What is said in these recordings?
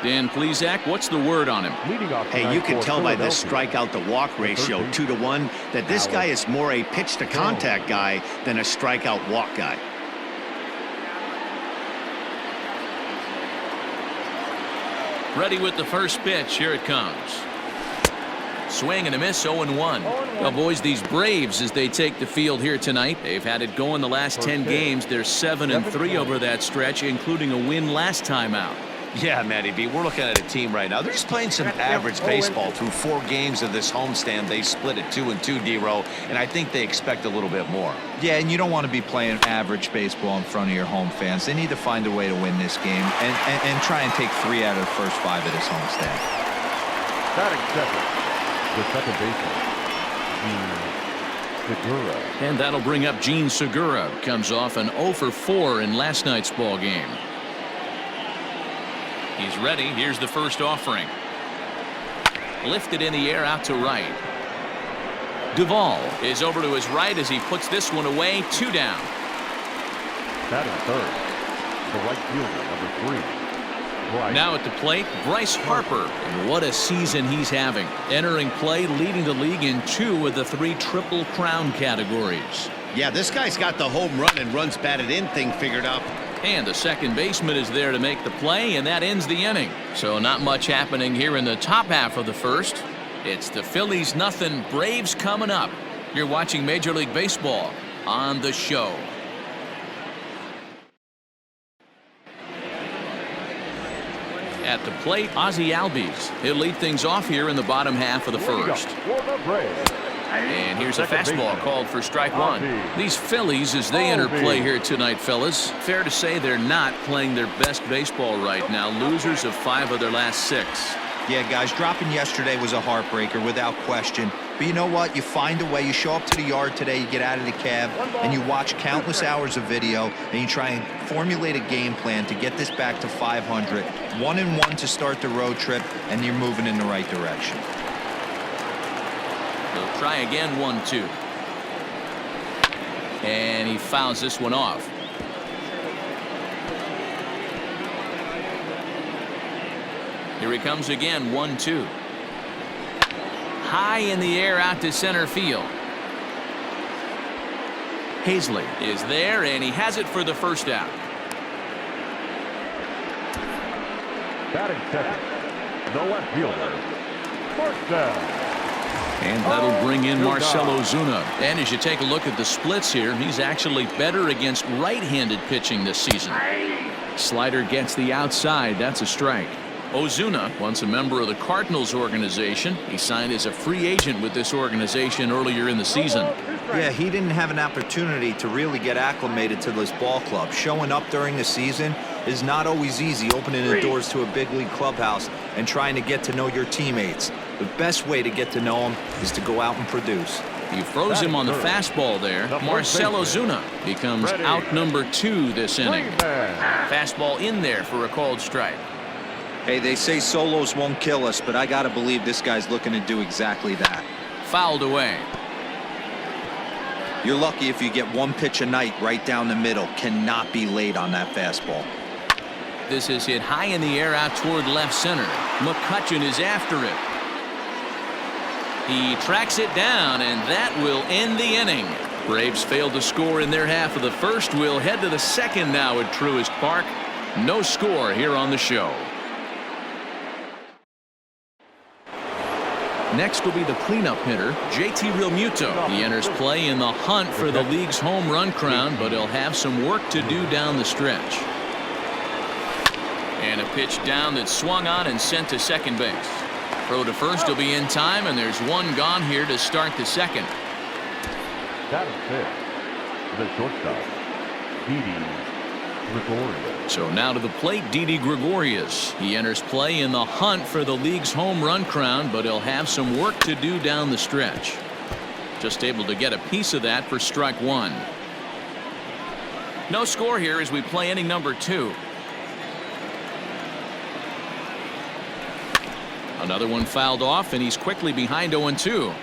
Dan Plesac, what's the word on him? Hey, you can tell by this strikeout to walk ratio 2-to-1 that this guy is more a pitch to contact guy than a strikeout walk guy. Ready with the first pitch. Here it comes. Swing and a miss, 0-1. Well, boys, these Braves, as they take the field here tonight, they've had it going the last 10 games. They're 7-3 over that stretch, including a win last time out. Yeah, Matty B, we're looking at a team right now. They're just playing some average baseball through 4 games of this homestand. They split it 2-2, D-Row, and I think they expect a little bit more. Yeah, and you don't want to be playing average baseball in front of your home fans. They need to find a way to win this game and try and take 3 out of the first 5 of this homestand. Batting second, the second baseman, Segura. And that'll bring up Gene Segura. Comes off an 0-for-4 in last night's ball game. He's ready. Here's the first offering. Lifted in the air out to right. Duvall is over to his right as he puts this one away. 2 down. Batting third, the right fielder, number 3. Bryce. Now at the plate, Bryce Harper. And what a season he's having. Entering play, leading the league in 2 of the 3 Triple Crown categories. Yeah, this guy's got the home run and runs batted in thing figured out. And the second baseman is there to make the play, and that ends the inning. So not much happening here in the top half of the first. It's the Phillies nothing, Braves coming up. You're watching Major League Baseball on the show. At the plate, Ozzie Albies. He'll lead things off here in the bottom half of the first. And here's a fastball called for strike 1. These Phillies, as they enter play here tonight, fellas, fair to say they're not playing their best baseball right now. Losers of 5 of their last 6. Yeah, guys, dropping yesterday was a heartbreaker without question. But you know what? You find a way. You show up to the yard today, you get out of the cab, and you watch countless hours of video, and you try and formulate a game plan to get this back to 500. 1-1 to start the road trip, and you're moving in the right direction. They'll try again, 1-2. And he fouls this one off. Here he comes again, 1-2. High in the air out to center field. Hazley is there, and he has it for the first out. Batting second, the left fielder, first down. And that'll bring in Marcell Ozuna. And as you take a look at the splits here, he's actually better against right-handed pitching this season. Slider gets the outside. That's a strike. Ozuna, once a member of the Cardinals organization, he signed as a free agent with this organization earlier in the season. Yeah, he didn't have an opportunity to really get acclimated to this ball club. Showing up during the season is not always easy, opening the doors to a big league clubhouse and trying to get to know your teammates. The best way to get to know them is to go out and produce. He froze him on the fastball there. Marcell Ozuna becomes out number 2 this inning. Fastball in there for a called strike. Hey, they say solos won't kill us, but I got to believe this guy's looking to do exactly that. Fouled away. You're lucky if you get 1 pitch a night right down the middle. Cannot be late on that fastball. This is hit high in the air out toward left center. McCutchen is after it. He tracks it down, and that will end the inning. Braves failed to score in their half of the first. We'll head to the second now at Truist Park. No score here on the show. Next will be the cleanup hitter, JT Realmuto. He enters play in the hunt for the league's home run crown, but he'll have some work to do down the stretch. And a pitch down that's swung on and sent to second base. Throw to first will be in time, and there's 1 gone here to start the second. That is it. The shortstop, Didi Gregorius. So now to the plate, Didi Gregorius. He enters play in the hunt for the league's home run crown, but he'll have some work to do down the stretch. Just able to get a piece of that for strike 1. No score here as we play inning number 2. Another one fouled off, and he's quickly behind 0-2.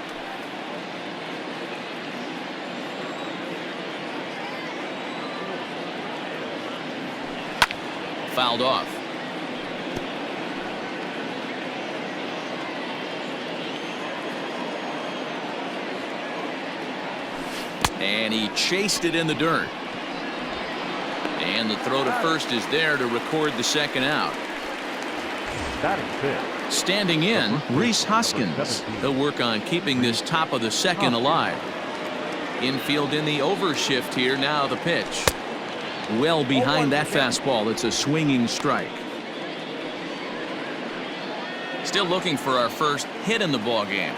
Fouled off. And he chased it in the dirt. And the throw to first is there to record the second out. Batting fifth. Standing in, Rhys Hoskins. He'll work on keeping this top of the second alive. Infield in the overshift here. Now the pitch. Well behind that fastball. It's a swinging strike. Still looking for our first hit in the ball game.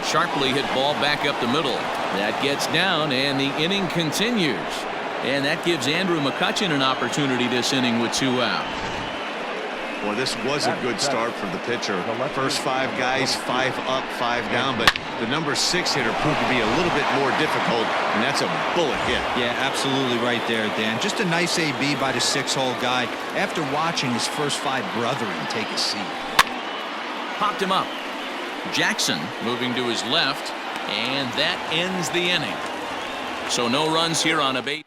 Sharply hit ball back up the middle. That gets down, and the inning continues. And that gives Andrew McCutchen an opportunity this inning with 2 out. Well, this was a good start for the pitcher. First 5 guys, 5 up, 5 down, but the number 6 hitter proved to be a little bit more difficult, and that's a bullet hit. Yeah, absolutely right there, Dan. Just a nice AB by the 6-hole guy after watching his first 5 brethren take a seat. Popped him up. Jackson moving to his left, and that ends the inning. So no runs here on a base.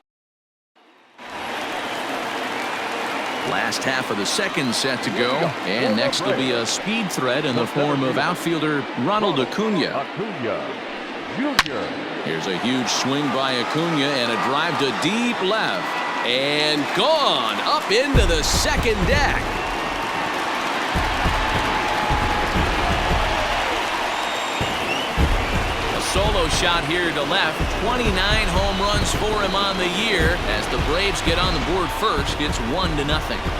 Last half of the second set to go, and next will be a speed threat in the form of outfielder Ronald Acuna. Jr. Here's a huge swing by Acuna and a drive to deep left, and gone up into the second deck. Solo shot here to left. 29 home runs for him on the year. As the Braves get on the board first, it's 1-0.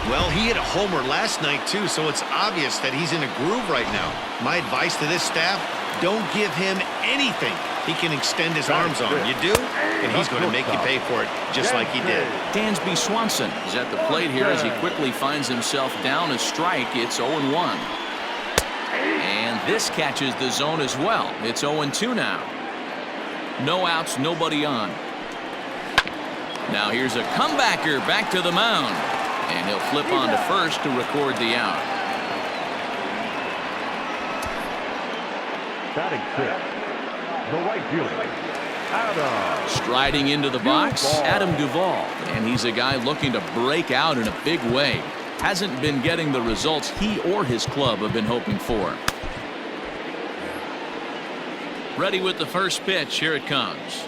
Well, he hit a homer last night, too, so it's obvious that he's in a groove right now. My advice to this staff, don't give him anything he can extend his arms on. You do, and he's going to make you pay for it, just like he did. Dansby Swanson is at the plate here as he quickly finds himself down a strike. It's 0-1. And this catches the zone as well. It's 0-2 now. No outs, nobody on. Now here's a comebacker back to the mound. And he'll flip on to first to record the out. Batting fifth. The right fielder, Adam. Striding into the box, Adam Duvall. And he's a guy looking to break out in a big way. Hasn't been getting the results he or his club have been hoping for. Ready with the first pitch. Here it comes.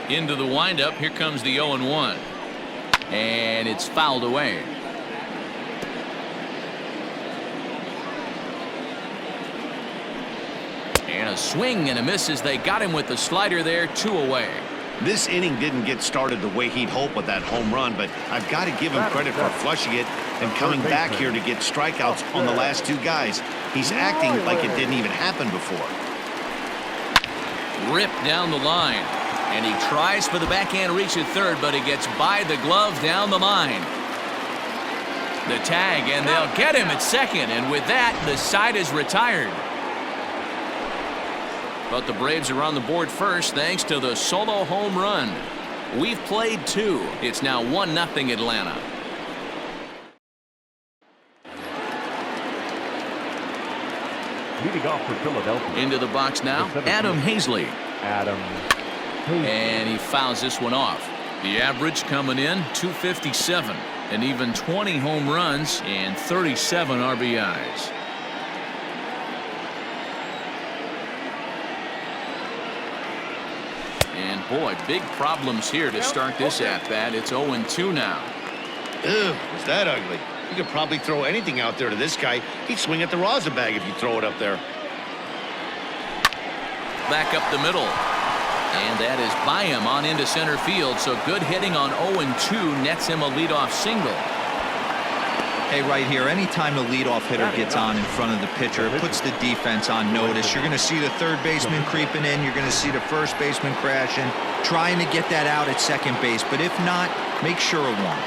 Into the windup. Here comes the 0-1. And it's fouled away. And a swing and a miss as they got him with the slider there. 2 away. This inning didn't get started the way he'd hoped with that home run, but I've got to give him credit for flushing it and coming back here to get strikeouts on the last 2 guys. He's acting like it didn't even happen before. Ripped down the line. And he tries for the backhand reach at third, but he gets by the glove down the line. The tag, and they'll get him at second. And with that, the side is retired. But the Braves are on the board first thanks to the solo home run. We've played 2. It's now 1-0 Atlanta. Leading off for Philadelphia. Into the box now, Adam Hazley. Adam. And he fouls this one off. The average coming in, 257. And even 20 home runs and 37 RBIs. And boy, big problems here to start this at-bat. It's 0-2 now. Ew, is that ugly? You could probably throw anything out there to this guy. He'd swing at the rosin bag if you throw it up there. Back up the middle. And that is by him on into center field. So good hitting on 0-2 nets him a leadoff single. Hey, right here, anytime the leadoff hitter gets on in front of the pitcher, it puts the defense on notice. You're going to see the third baseman creeping in. You're going to see the first baseman crashing, trying to get that out at second base. But if not, make sure it won't.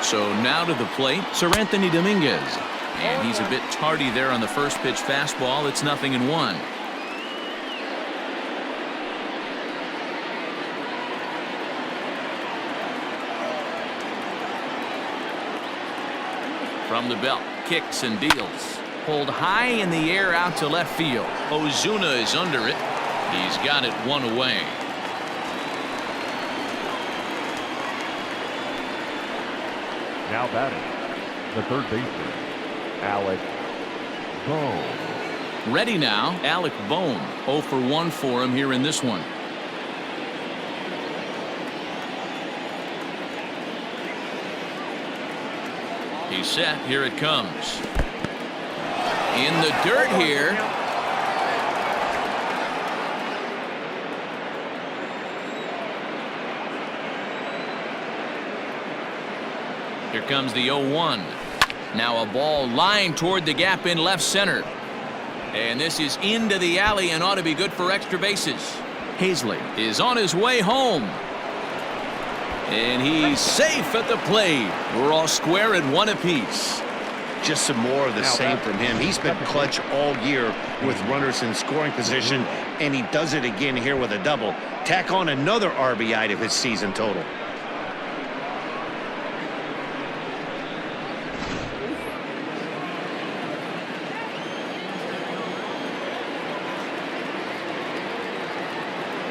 So now to the plate, Sir Anthony Dominguez. And he's a bit tardy there on the first pitch fastball. It's 0-1. From the belt, kicks and deals. Pulled high in the air out to left field. Ozuna is under it. He's got it 1 away. Now batting, the third baseman, Alec Bohm. Ready now, Alec Bohm. 0 for 1 for him here in this one. He's set. Here it comes. In the dirt here. Here comes the 0-1. Now a ball lined toward the gap in left center. And this is into the alley and ought to be good for extra bases. Hazley is on his way home. And he's safe at the plate. We're all square at 1 apiece. Just some more of the same from him. He's been clutch all year with runners in scoring position, and he does it again here with a double. Tack on another RBI to his season total.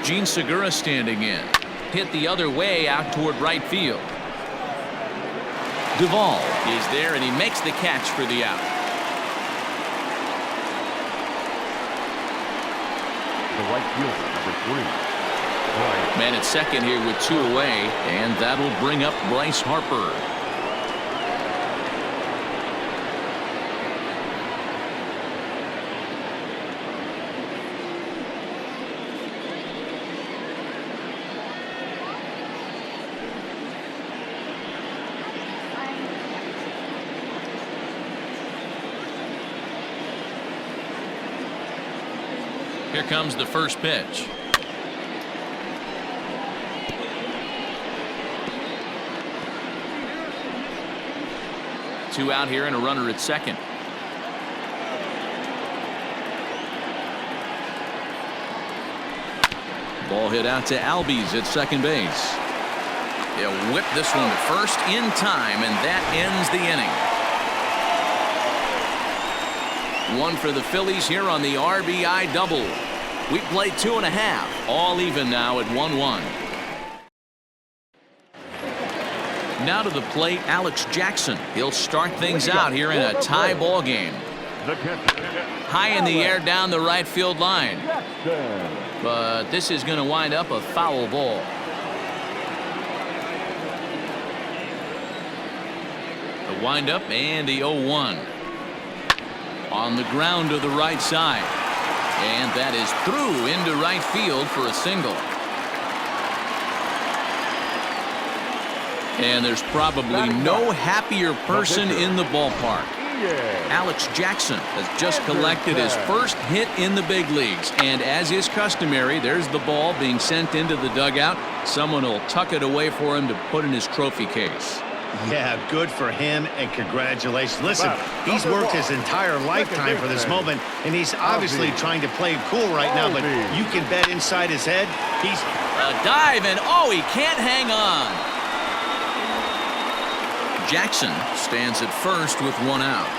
Gene Segura standing in. Hit the other way out toward right field. Duvall is there, and he makes the catch for the out. The right fielder, number 3. Man at second here with 2 away, and that'll bring up Bryce Harper. Here comes the first pitch. Two out here and a runner at second. Ball hit out to Albies at second base. He'll whip this one to first in time, and that ends the inning. One for the Phillies here on the RBI double. We played 2.5, all even now at 1-1. Now to the plate, Alex Jackson. He'll start things out here in a tie ball game. High in the air down the right field line. But this is going to wind up a foul ball. The windup and the 0-1. On the ground to the right side. And that is through into right field for a single. And there's probably no happier person in the ballpark. Alex Jackson has just collected his first hit in the big leagues. And as is customary, there's the ball being sent into the dugout. Someone will tuck it away for him to put in his trophy case. Yeah, good for him, and congratulations. Listen, he's worked his entire lifetime for this moment, and he's obviously trying to play cool right now, but you can bet inside his head, he's... A dive, and oh, he can't hang on. Jackson stands at first with 1 out.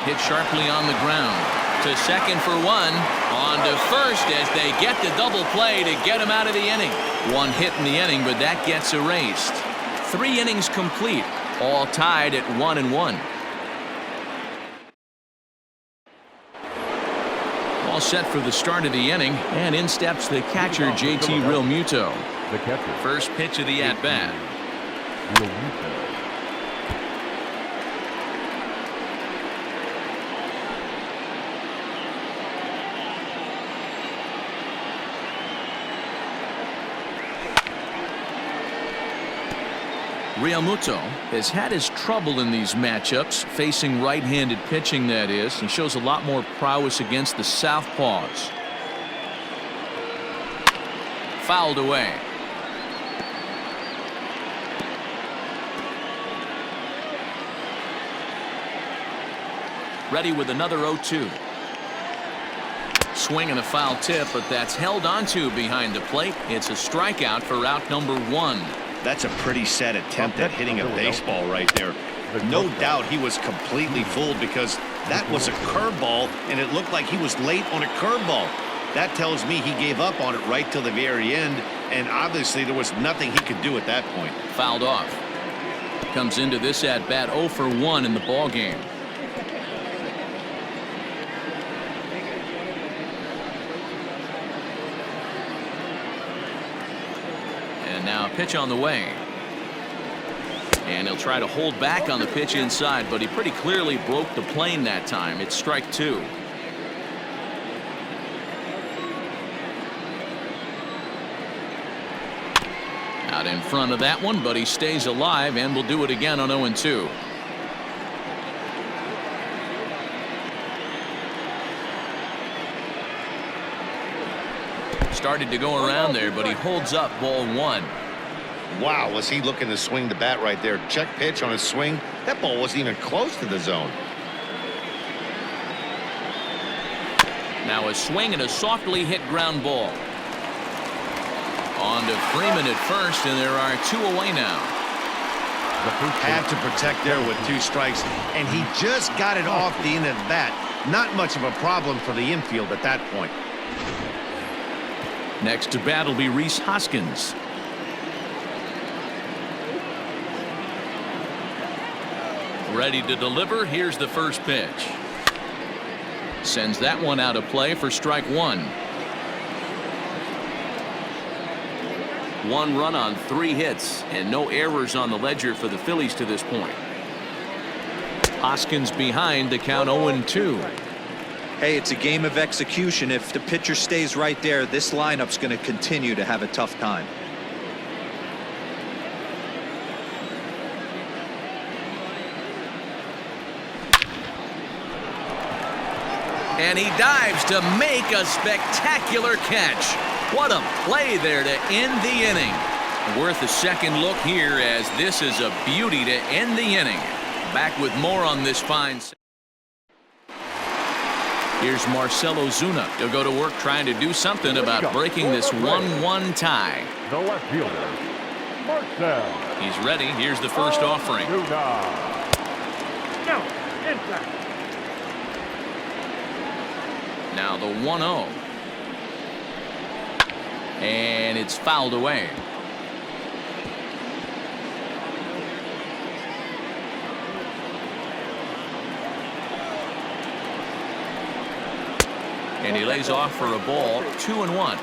Hit sharply on the ground. To second for 1. On to first as they get the double play to get him out of the inning. 1 hit in the inning, but that gets erased. 3 innings complete, all tied at 1-1. All set for the start of the inning, and in steps the catcher, JT Realmuto. The catcher. First pitch of the at-bat. Realmuto. Realmuto has had his trouble in these matchups, facing right-handed pitching, that is. He shows a lot more prowess against the southpaws. Fouled away. Ready with another 0-2. Swing and a foul tip, but that's held onto behind the plate. It's a strikeout for out number 1. That's a pretty sad attempt at hitting a baseball right there. No doubt he was completely fooled because that was a curveball, and it looked like he was late on a curveball. That tells me he gave up on it right till the very end, and obviously there was nothing he could do at that point. Fouled off. Comes into this at bat 0 for 1 in the ball game. And now a pitch on the way. And he'll try to hold back on the pitch inside, but he pretty clearly broke the plane that time. It's strike 2. Out in front of that one, but he stays alive and will do it again on 0-2. Started to go around there, but he holds up ball 1. Wow, was he looking to swing the bat right there? Check pitch on his swing. That ball wasn't even close to the zone. Now a swing and a softly hit ground ball. On to Freeman at first, and there are 2 away now. Had to protect there with 2 strikes, and he just got it off the end of the bat. Not much of a problem for the infield at that point. Next to bat will be Rhys Hoskins. Ready to deliver. Here's the first pitch. Sends that one out of play for strike 1. 1 run on 3 hits and no errors on the ledger for the Phillies to this point. Hoskins behind, the count 0-2. Hey, it's a game of execution. If the pitcher stays right there, this lineup's going to continue to have a tough time. And he dives to make a spectacular catch. What a play there to end the inning. Worth a second look here, as this is a beauty to end the inning. Back with more on this fine. Here's Marcell Ozuna. He'll go to work trying to do something about breaking this 1-1 tie. The left fielder, Marcell. He's ready. Here's the first offering. Now the 1-0. And it's fouled away. And he lays off for a ball. 2-1.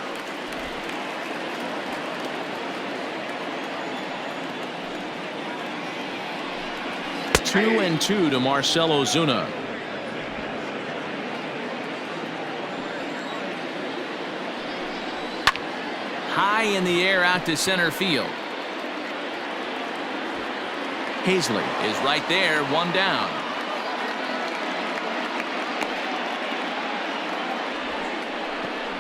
Two and 2 to Marcell Ozuna. High in the air out to center field. Hazley is right there, 1 down.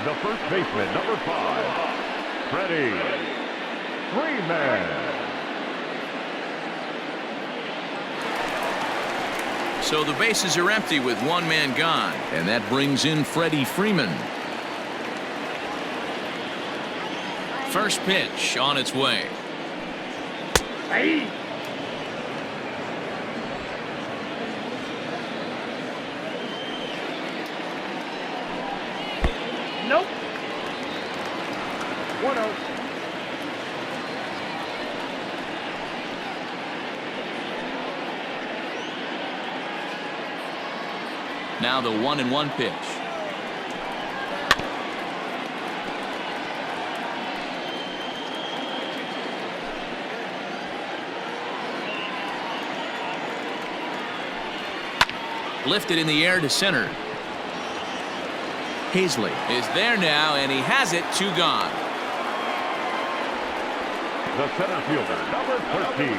The first baseman, number 5, Freddie Freeman. So the bases are empty with 1 man gone, and that brings in Freddie Freeman. First pitch on its way. Hey. Nope. 1-0. Now the 1-1 pitch. Lifted in the air to center. Hazley is there now, and he has it. 2 gone. The center fielder, number 13,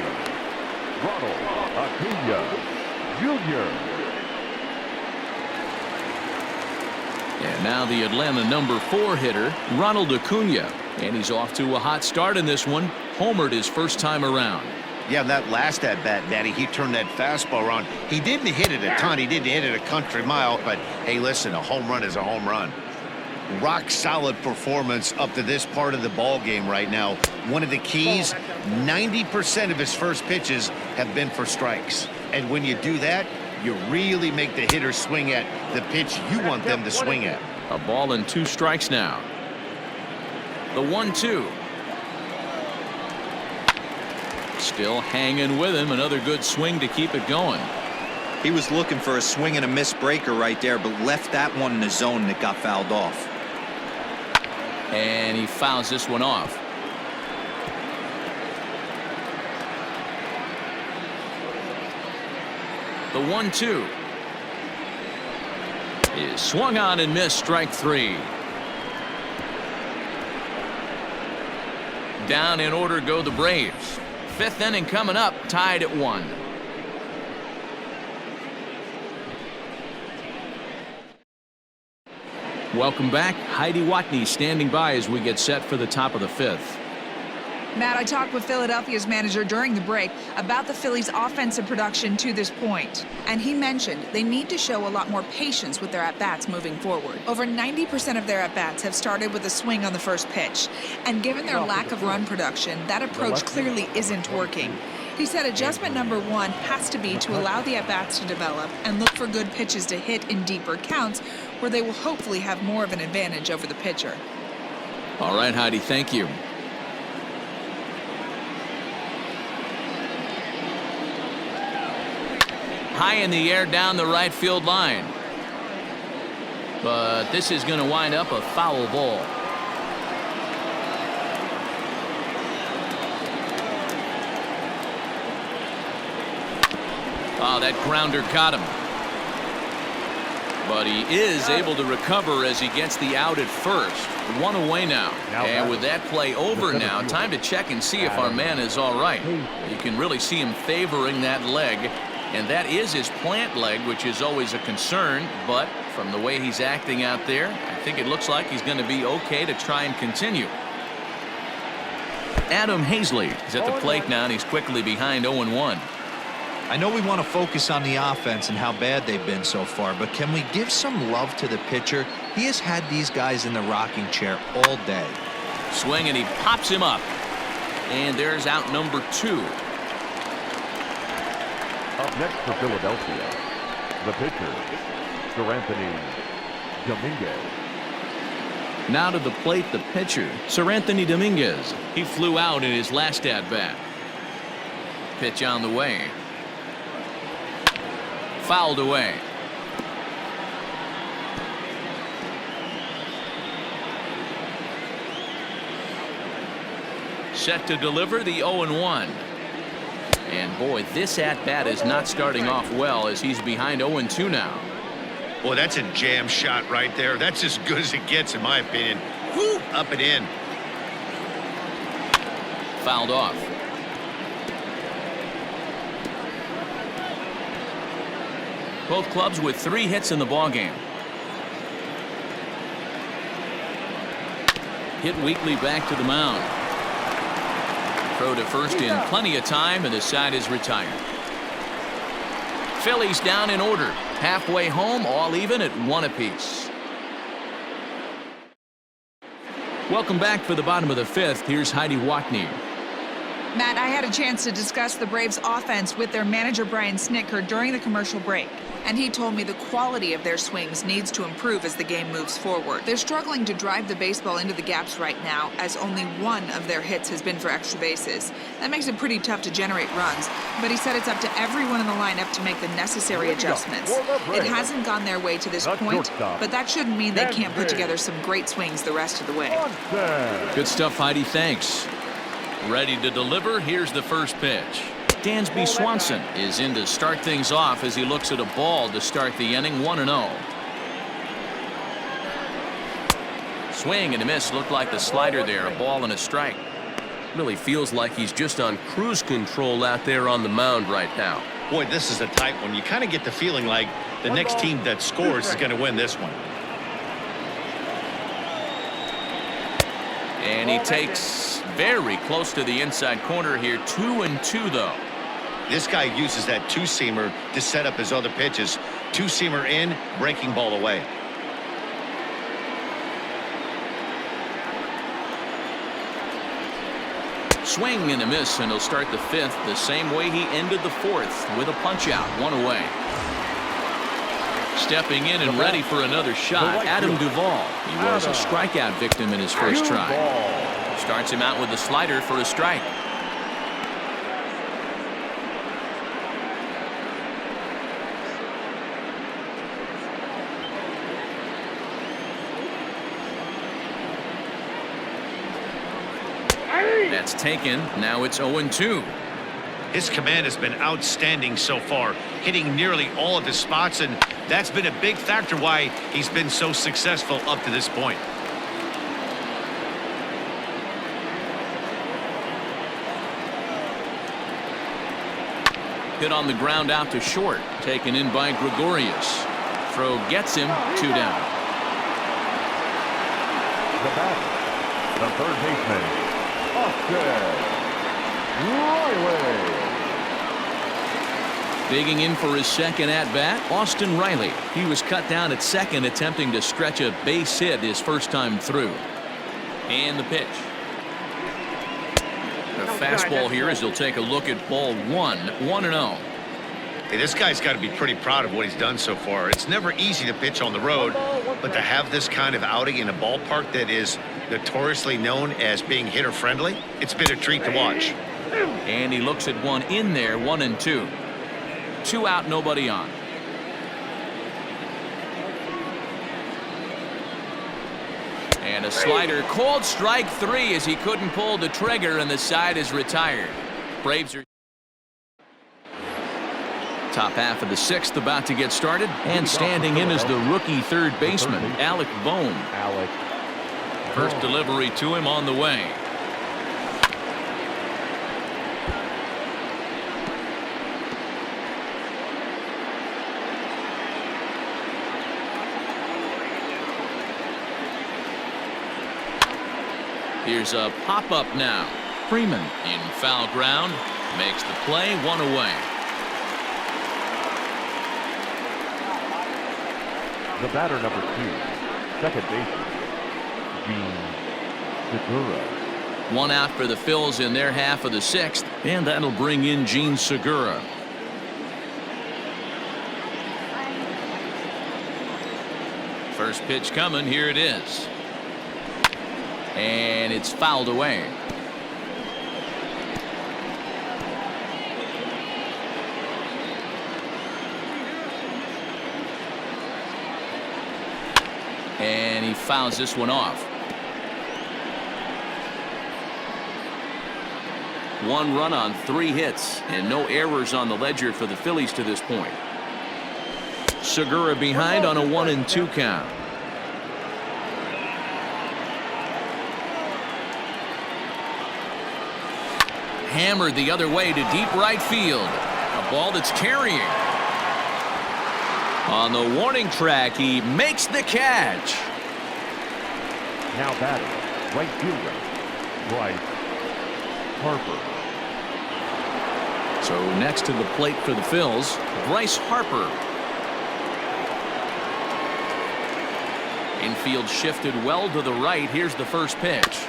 Ronald Acuna Jr. And now the Atlanta number 4 hitter, Ronald Acuna. And he's off to a hot start in this one. Homered his first time around. Yeah, that last at-bat, Daddy, he turned that fastball around. He didn't hit it a ton. He didn't hit it a country mile. But, hey, listen, a home run is a home run. Rock solid performance up to this part of the ball game right now. One of the keys, 90% of his first pitches have been for strikes. And when you do that, you really make the hitter swing at the pitch you want them to swing at. A ball and 2 strikes now. The 1-2. Still hanging with him. Another good swing to keep it going. He was looking for a swing and a miss breaker right there, but left that one in the zone and it got fouled off. And he fouls this one off. The 1-2 is swung on and missed. Strike three. Down in order go the Braves. Fifth inning coming up, tied at 1. Welcome back. Heidi Watney standing by as we get set for the top of the fifth. Matt, I talked with Philadelphia's manager during the break about the Phillies' offensive production to this point, and he mentioned they need to show a lot more patience with their at-bats moving forward. Over 90% of their at-bats have started with a swing on the first pitch, and given their lack of run production, that approach clearly isn't working. He said adjustment number one has to be to allow the at-bats to develop and look for good pitches to hit in deeper counts where they will hopefully have more of an advantage over the pitcher. All right, Heidi, thank you. High in the air down the right field line. But this is going to wind up a foul ball. Oh, that grounder caught him. But he is able to recover as he gets the out at first. One away now. And with that play over now, time to check and see if our man is all right. You can really see him favoring that leg. And that is his plant leg, which is always a concern. But from the way he's acting out there, I think it looks like he's going to be okay to try and continue. Adam Hazley is at the plate now, and he's quickly behind 0-1. I know we want to focus on the offense and how bad they've been so far, but can we give some love to the pitcher? He has had these guys in the rocking chair all day. Swing, and he pops him up. And there's out number 2. Up next for Philadelphia, the pitcher, Seranthony Dominguez. Now to the plate, the pitcher, Seranthony Dominguez. He flew out in his last at-bat. Pitch on the way. Fouled away. Set to deliver the 0-1. And boy, this at-bat is not starting off well as he's behind 0-2 now. Boy, that's a jam shot right there. That's as good as it gets, in my opinion. Woo, up and in. Fouled off. Both clubs with 3 hits in the ballgame. Hit weakly back to the mound. Throw to first in plenty of time, and the side is retired. Phillies down in order. Halfway home, all even at 1 apiece. Welcome back for the bottom of the 5th. Here's Heidi Watney. Matt, I had a chance to discuss the Braves' offense with their manager Brian Snitker during the commercial break, and he told me the quality of their swings needs to improve as the game moves forward. They're struggling to drive the baseball into the gaps right now, as only 1 of their hits has been for extra bases. That makes it pretty tough to generate runs, but he said it's up to everyone in the lineup to make the necessary adjustments. It hasn't gone their way to this point, but that shouldn't mean they can't put together some great swings the rest of the way. Good stuff, Heidi. Thanks. Ready to deliver. Here's the first pitch. Dansby Swanson is in to start things off as he looks at a ball to start the inning. 1-0. Swing and a miss. Looked like the slider there. A ball and a strike. Really feels like he's just on cruise control out there on the mound right now. Boy, this is a tight one. You kind of get the feeling like the next team that scores is going to win this one. And he takes very close to the inside corner here. 2-2 though. This guy uses that two-seamer to set up his other pitches. Two-seamer in, breaking ball away. Swing and a miss, and he'll start the 5th the same way he ended the 4th with a punch out. 1 away. Stepping in and ready for another shot, Adam Duvall. He was a strikeout victim in his first try. Starts him out with a slider for a strike. That's taken. Now it's 0-2. His command has been outstanding so far, hitting nearly all of his spots, and that's been a big factor why he's been so successful up to this point. Hit on the ground out to short. Taken in by Gregorius. Throw gets him. 2 down. The batter, the third baseman, Austin Riley. Digging in for his second at-bat, Austin Riley. He was cut down at second, attempting to stretch a base hit his first time through. And the pitch. The fastball here as he'll take a look at ball 1. 1-0. Hey, this guy's got to be pretty proud of what he's done so far. It's never easy to pitch on the road, but to have this kind of outing in a ballpark that is notoriously known as being hitter-friendly, it's been a treat to watch. And he looks at one in there. 1-2. 2 out, nobody on. And a slider called strike 3 as he couldn't pull the trigger, and the side is retired. Braves are top half of the 6th about to get started, and standing in is the rookie third baseman, Alec Bohm. First delivery to him on the way. Here's a pop-up now. Freeman in foul ground. Makes the play. 1 away. The batter, number 2, second baseman, Gene Segura. 1 out for the Phils in their half of the 6th, and that'll bring in Gene Segura. First pitch coming. Here it is. And it's fouled away. And he fouls this one off. 1 run on 3 hits and no errors on the ledger for the Phillies to this point. Segura behind on a 1-2 count. Hammered the other way to deep right field. A ball that's carrying. On the warning track, he makes the catch. Now batting, right fielder, Bryce Harper. So next to the plate for the Phils, Bryce Harper. Infield shifted well to the right. Here's the first pitch.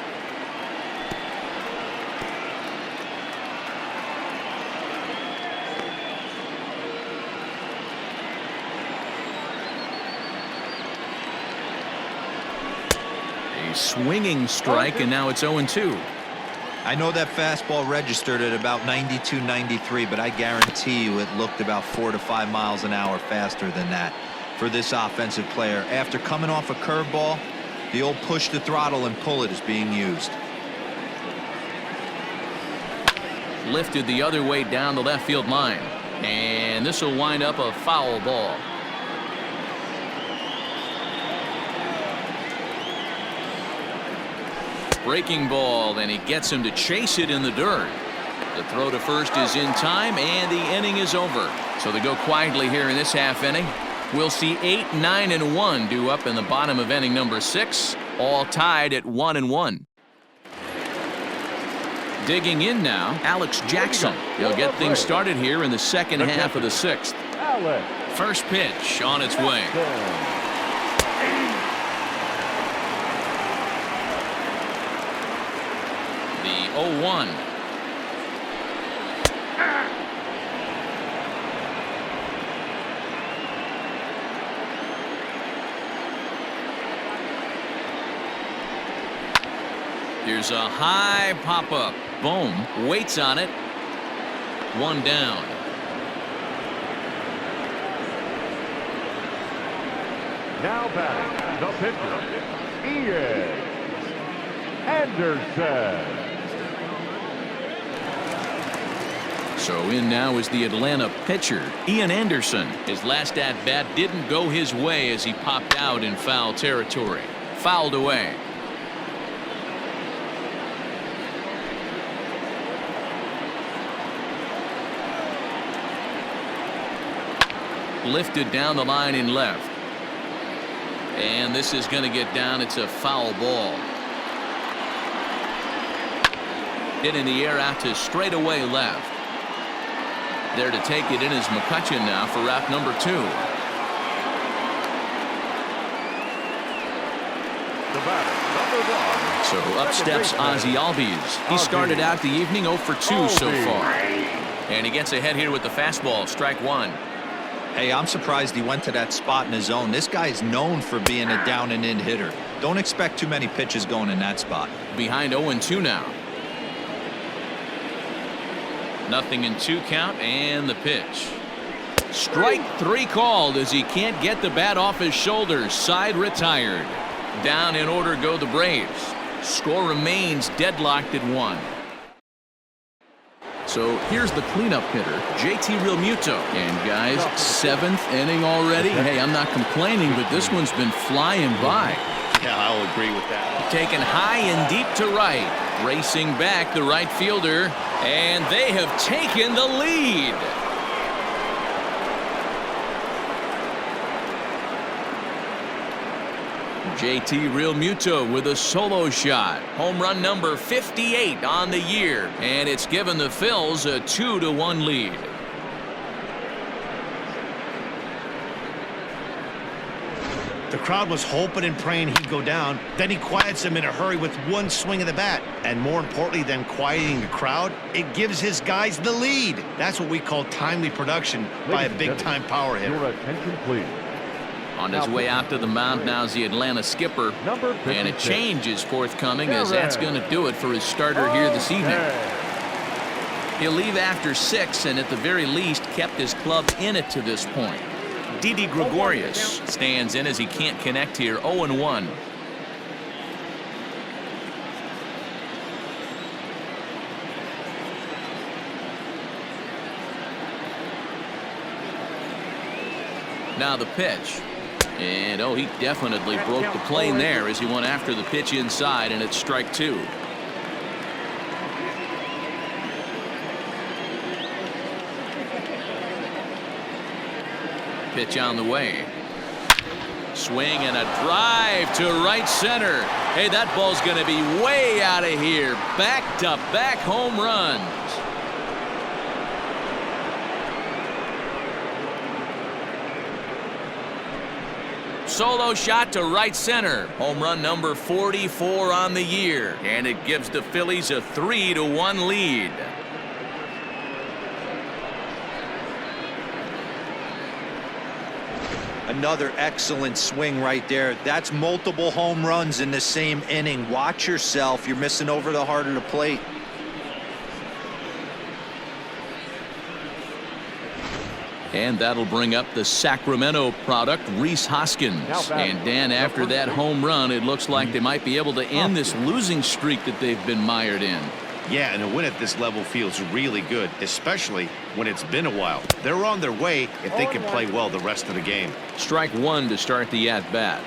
Swinging strike, and now it's 0-2. I know that fastball registered at about 92, 93, but I guarantee you it looked about 4 to 5 miles an hour faster than that for this offensive player. After coming off a curveball, the old push the throttle and pull it is being used. Lifted the other way down the left field line, and this will wind up a foul ball. Breaking ball, and he gets him to chase it in the dirt. The throw to first is in time, and the inning is over. So they go quietly here in this half inning. We'll see 8, 9, and 1 due up in the bottom of inning number 6, all tied at 1-1. Digging in now, Alex Jackson. He'll get things started here in the second half of the 6th. First pitch on its way. The 0-1. Here's a high pop-up. Bohm waits on it. 1 down. Now batting, the pitcher, Ian Anderson. So in now is the Atlanta pitcher, Ian Anderson. His last at-bat didn't go his way as he popped out in foul territory. Fouled away. Lifted down the line in left. And this is going to get down. It's a foul ball. Hit in the air out to straightaway left. There to take it in is McCutchen now for route number 2. The batter, number 1. So up steps Ozzie Albies. He started out the evening 0 for 2 so far. And he gets ahead here with the fastball. Strike 1. Hey, I'm surprised he went to that spot in his zone. This guy is known for being a down and in hitter. Don't expect too many pitches going in that spot. Behind 0-2 now. Nothing in 2 count, and the pitch. Strike 3 called as he can't get the bat off his shoulders. Side retired. Down in order go the Braves. Score remains deadlocked at 1. So here's the cleanup hitter, JT Realmuto. And guys, 7th inning already. Hey, I'm not complaining, but this one's been flying by. Yeah, I'll agree with that. Taken high and deep to right. Racing back the right fielder. And they have taken the lead. JT Realmuto with a solo shot. Home run number 58 on the year. And it's given the Phils a 2-1 lead. The crowd was hoping and praying he'd go down. Then he quiets them in a hurry with one swing of the bat. And more importantly than quieting the crowd, it gives his guys the lead. That's what we call timely production by a big-time power hitter. Your attention, please. On his way out to the mound now is the Atlanta skipper. And a change is forthcoming as that's going to do it for his starter here this evening. He'll leave after 6 and at the very least kept his club in it to this point. Didi Gregorius stands in as he can't connect here. 0-1. Now the pitch. And he definitely broke the plane there as he went after the pitch inside, and it's strike 2. Pitch on the way. Swing and a drive to right center. Hey, that ball's going to be way out of here. Back-to-back home runs. Solo shot to right center. Home run number 44 on the year. And it gives the Phillies a 3-1 lead. Another excellent swing right there. That's multiple home runs in the same inning. Watch yourself. You're missing over the heart of the plate. And that'll bring up the Sacramento product, Rhys Hoskins. And Dan, after that home run, it looks like they might be able to end this losing streak that they've been mired in. Yeah, and a win at this level feels really good, especially when it's been a while. They're on their way if they can play well the rest of the game. Strike 1 to start the at-bat.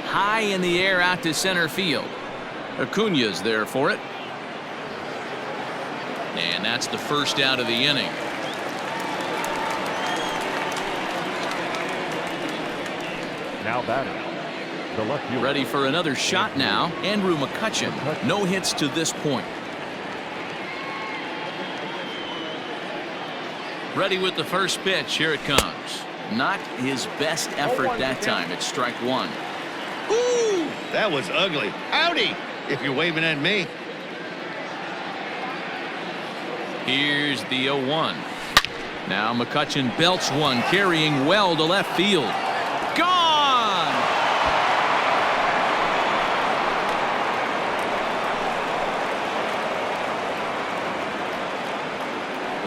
High in the air out to center field. Acuna's there for it. And that's the first out of the inning. Now batting, the left fielder. Ready for another shot now. Andrew McCutchen. No hits to this point. Ready with the first pitch. Here it comes. Not his best effort that time. It's strike 1. Ooh, that was ugly. Howdy, if you're waving at me. Here's the 0-1. Now McCutchen belts one, carrying well to left field. Gone!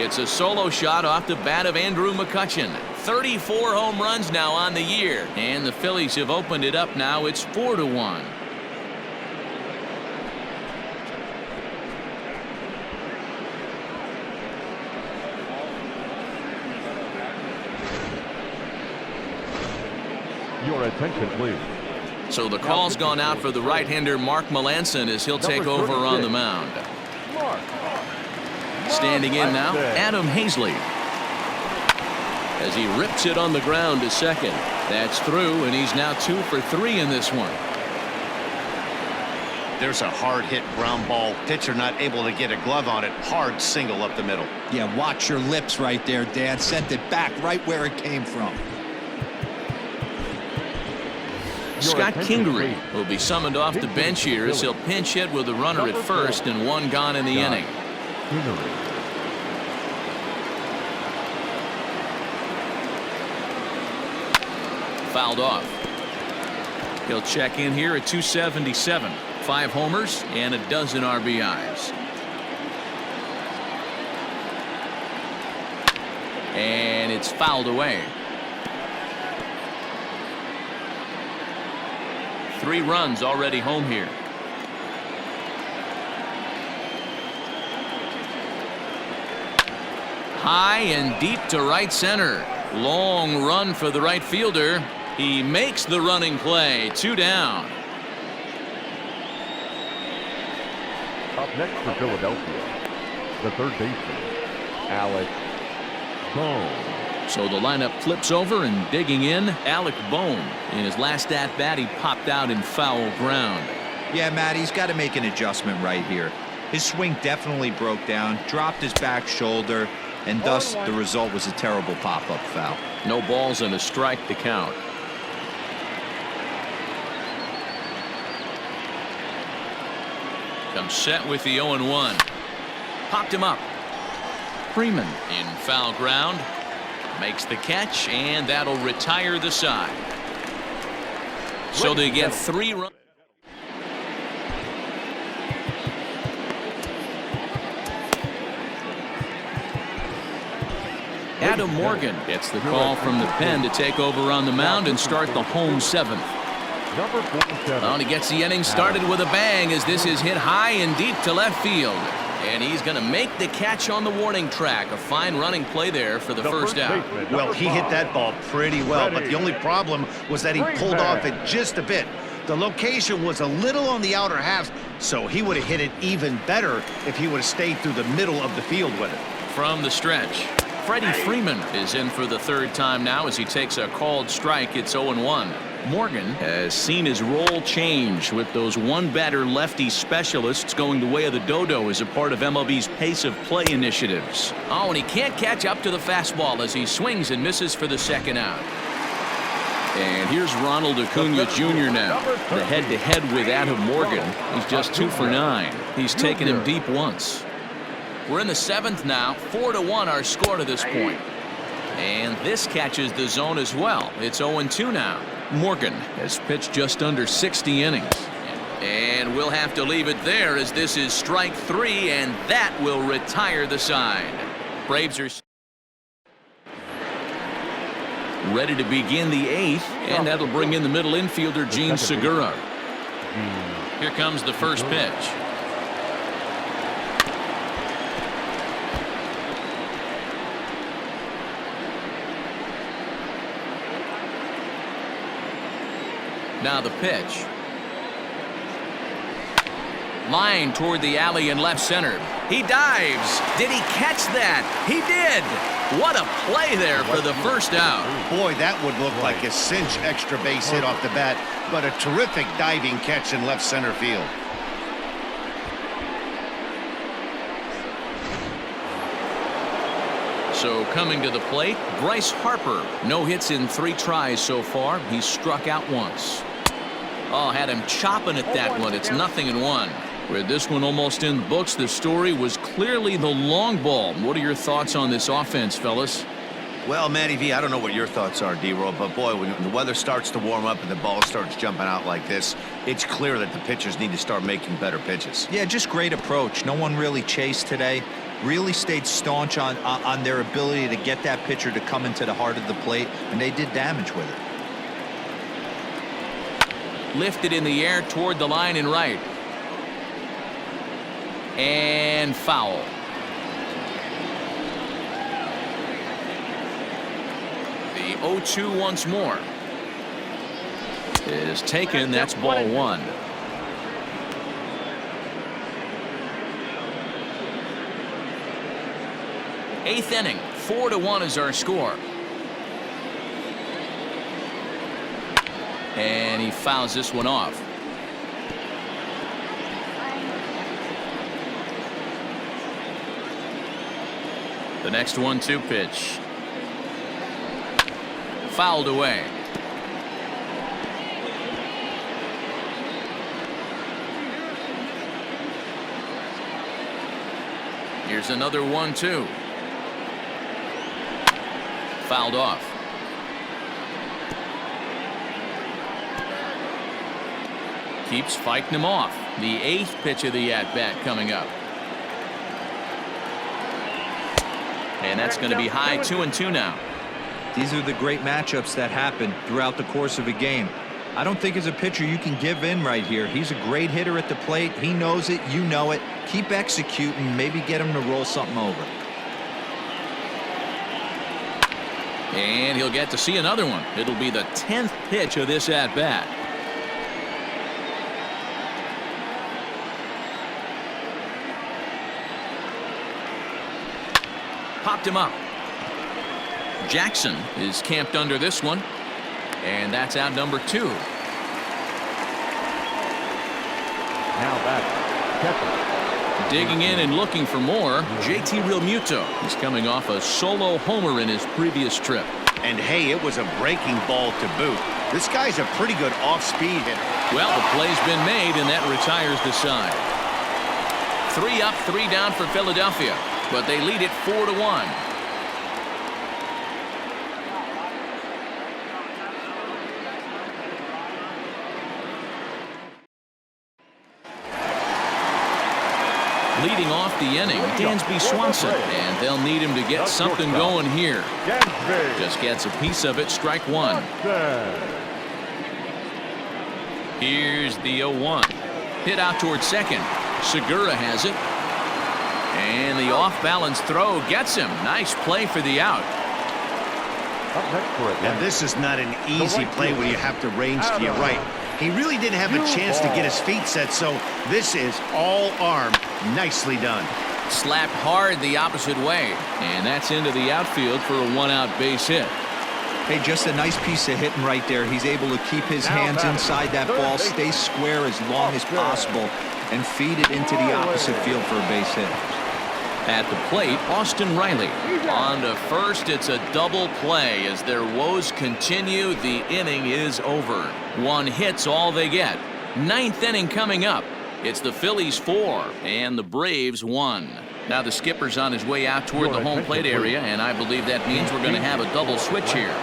It's a solo shot off the bat of Andrew McCutchen. 34 home runs now on the year, and the Phillies have opened it up now. It's 4-1. Your attention, please. So the call's gone out for the right-hander Mark Melanson as he'll take over on the mound. Standing in now, Adam Hazley. As he rips it on the ground to second. That's through, and he's now 2 for 3 in this one. There's a hard hit ground ball. Pitcher not able to get a glove on it. Hard single up the middle. Yeah, watch your lips right there, Dan. Sent it back right where it came from. Scott Kingery will be summoned off the bench here as he'll pinch hit with a runner at first and 1 gone in the inning. Fouled off. He'll check in here at 277. 5 homers and a dozen RBIs. And it's fouled away. 3 runs already home here. High and deep to right center. Long run for the right fielder. He makes the running play. 2 down. Up next for Philadelphia, the third baseman, Alec Bohm. So the lineup flips over, and digging in, Alec Bohm. In his last at-bat, he popped out in foul ground. Yeah, Matt, he's got to make an adjustment right here. His swing definitely broke down, dropped his back shoulder, and thus the result was a terrible pop-up foul. No balls and a strike to count. Comes set with the 0-1. Popped him up. Freeman in foul ground. Makes the catch, and that'll retire the side. So they get 3 runs. Adam Morgan gets the call from the pen to take over on the mound and start the home 7th. Number 47. And he gets the inning started with a bang as this is hit high and deep to left field. And he's going to make the catch on the warning track. A fine running play there for the first out. Well, he hit that ball pretty well, but the only problem was that he pulled off it just a bit. The location was a little on the outer half, so he would have hit it even better if he would have stayed through the middle of the field with it. From the stretch, Freddie Freeman is in for the 3rd time now as he takes a called strike. It's 0-1. Morgan has seen his role change with those one-batter lefty specialists going the way of the dodo as a part of MLB's pace of play initiatives. Oh, and he can't catch up to the fastball as he swings and misses for the 2nd out. And here's Ronald Acuna Jr. now. The head-to-head with Adam Morgan. He's just 2 for 9. He's taken him deep once. We're in the 7th now. 4-1 our score to this point. And this catches the zone as well. It's 0-2 now. Morgan has pitched just under 60 innings. And we'll have to leave it there as this is strike 3, and that will retire the side. Braves are ready to begin the 8th, and that'll bring in the middle infielder Gene Segura. Here comes the first pitch. Now the pitch. Line toward the alley in left center. He dives. Did he catch that? He did. What a play there for the first out. Boy, that would look like a cinch extra base hit off the bat, but a terrific diving catch in left center field. So coming to the plate, Bryce Harper. No hits in 3 tries so far. He's struck out once. Oh, had him chopping at that one. It's 0-1. With this one almost in the books, the story was clearly the long ball. What are your thoughts on this offense, fellas? Well, Matty V, I don't know what your thoughts are, D-Roll, but boy, when the weather starts to warm up and the ball starts jumping out like this, it's clear that the pitchers need to start making better pitches. Yeah, just great approach. No one really chased today. really stayed staunch on their ability to get that pitcher to come into the heart of the plate, and they did damage with it. Lifted in the air toward the line and right. And foul. The 0-2 once more. Is taken. That's ball one. Eighth inning. 4-1 is our score. And he fouls this one off. The next 1-2 pitch. Fouled away. Here's another 1-2. Fouled off. Keeps fighting him off. The eighth pitch of the at-bat coming up. And that's going to be high. 2-2 now. These are the great matchups that happen throughout the course of a game. I don't think as a pitcher you can give in right here. He's a great hitter at the plate. He knows it. You know it. Keep executing. Maybe get him to roll something over. And he'll get to see another one. It'll be the 10th pitch of this at-bat. Popped him up. Jackson is camped under this one. And that's out number 2. Now back. Catcher. Digging in and looking for more, JT Realmuto. He's coming off a solo homer in his previous trip. And hey, it was a breaking ball to boot. This guy's a pretty good off-speed hitter. Well, the play's been made, and that retires the side. 3 up, 3 down for Philadelphia, but they lead it 4-1. Leading off the inning, Dansby Swanson, and they'll need him to get something going here. Just gets a piece of it. Strike one. Here's the 0-1. Hit out towards second. Segura has it. And the off-balance throw gets him. Nice play for the out. Now, this is not an easy play when you have to range to your right. He really didn't have a chance to get his feet set, so this is all arm. Nicely done. Slapped hard the opposite way, and that's into the outfield for a 1-out base hit. Hey, just a nice piece of hitting right there. He's able to keep his hands inside that ball, stay square as long as possible, and feed it into the opposite field for a base hit. At the plate, Austin Riley. On to first, it's a double play. As their woes continue, the inning is over. 1 hit's all they get. 9th inning coming up. It's the Phillies 4 and the Braves 1. Now the skipper's on his way out toward the home plate area, and I believe that means we're going to have a double switch here.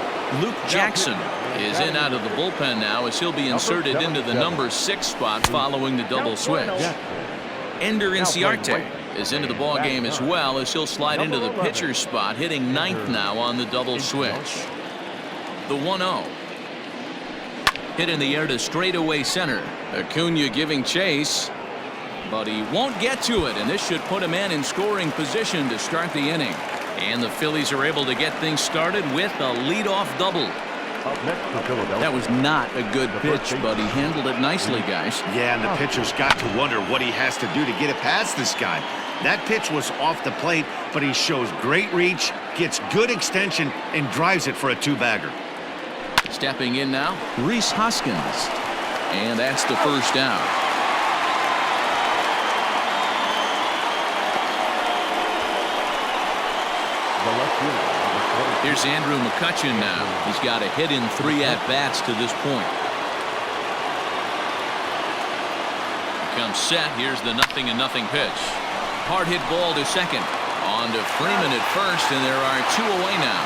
Luke Jackson is in out of the bullpen now as he'll be inserted into the number 6 spot following the double switch. Ender Inciarte is into the ball game as well as he'll slide into the pitcher's spot, hitting 9th now on the double switch. The 1-0. Hit in the air to straightaway center. Acuna giving chase, but he won't get to it, and this should put a man in scoring position to start the inning. And the Phillies are able to get things started with a leadoff double. That was not a good pitch, but he handled it nicely, guys. Yeah, and the pitcher's got to wonder what he has to do to get it past this guy. That pitch was off the plate, but he shows great reach, gets good extension, and drives it for a 2-bagger. Stepping in now, Rhys Hoskins. And that's the first out. Here's Andrew McCutchen now. He's got a hit in 3 at-bats to this point. Comes set. Here's the 0-0 pitch. Hard hit ball to second. On to Freeman at first, and there are 2 away now.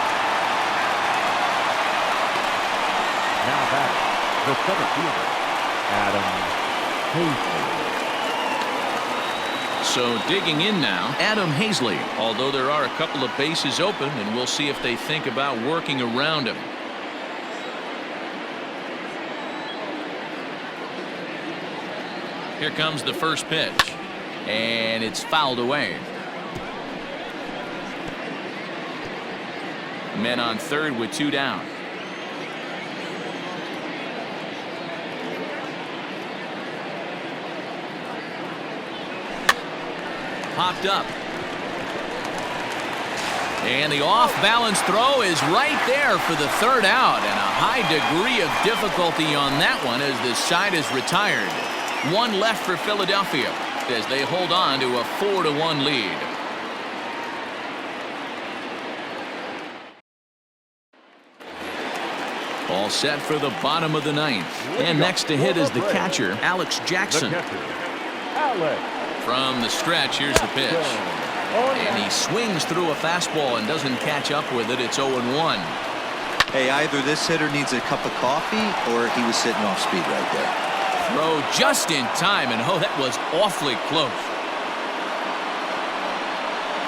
Now back, the center fielder, Adam Hazley. So digging in now, Adam Hazley. Although there are a couple of bases open, and we'll see if they think about working around him. Here comes the first pitch, and it's fouled away. Men on third with 2 down. Popped up. And the off-balance throw is right there for the 3rd out, and a high degree of difficulty on that one as the side is retired. 1 left for Philadelphia as they hold on to a 4-1 lead. All set for the bottom of the 9th. And next to hit is the catcher, Alex Jackson. From the stretch, here's the pitch. And he swings through a fastball and doesn't catch up with it. It's 0-1. Hey, either this hitter needs a cup of coffee or he was sitting off speed right there. Throw just in time, and oh, that was awfully close.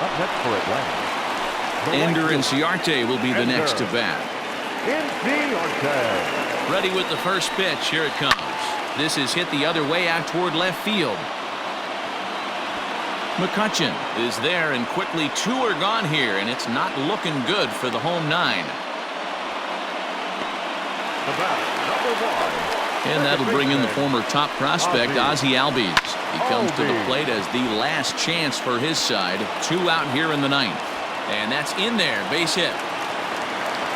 Up next for Atlanta. Ender Inciarte will be the next to bat. Inciarte. Ready with the first pitch. Here it comes. This is hit the other way out toward left field. McCutchen is there, and quickly 2 are gone here, and it's not looking good for the home 9. The batter, number 1. And that'll bring in the former top prospect, Ozzie Albies. He comes to the plate as the last chance for his side. 2 out here in the 9th. And that's in there, base hit.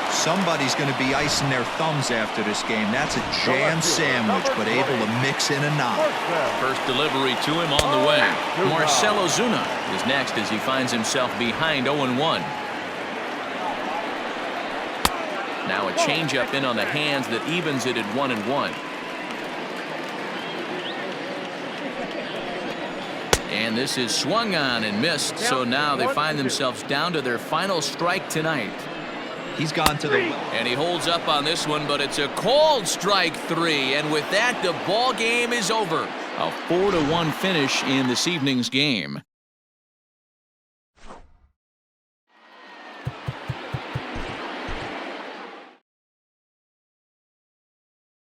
Somebody's going to be icing their thumbs after this game. That's a jam sandwich, but able to mix in a knock. First delivery to him on the way. Marcell Ozuna is next as he finds himself behind 0-1. Now a changeup in on the hands that evens it at 1-1. And this is swung on and missed, so now they find themselves down to their final strike tonight. He's gone to the... And he holds up on this one, but it's a cold strike 3, and with that, the ball game is over. A 4-1 finish in this evening's game.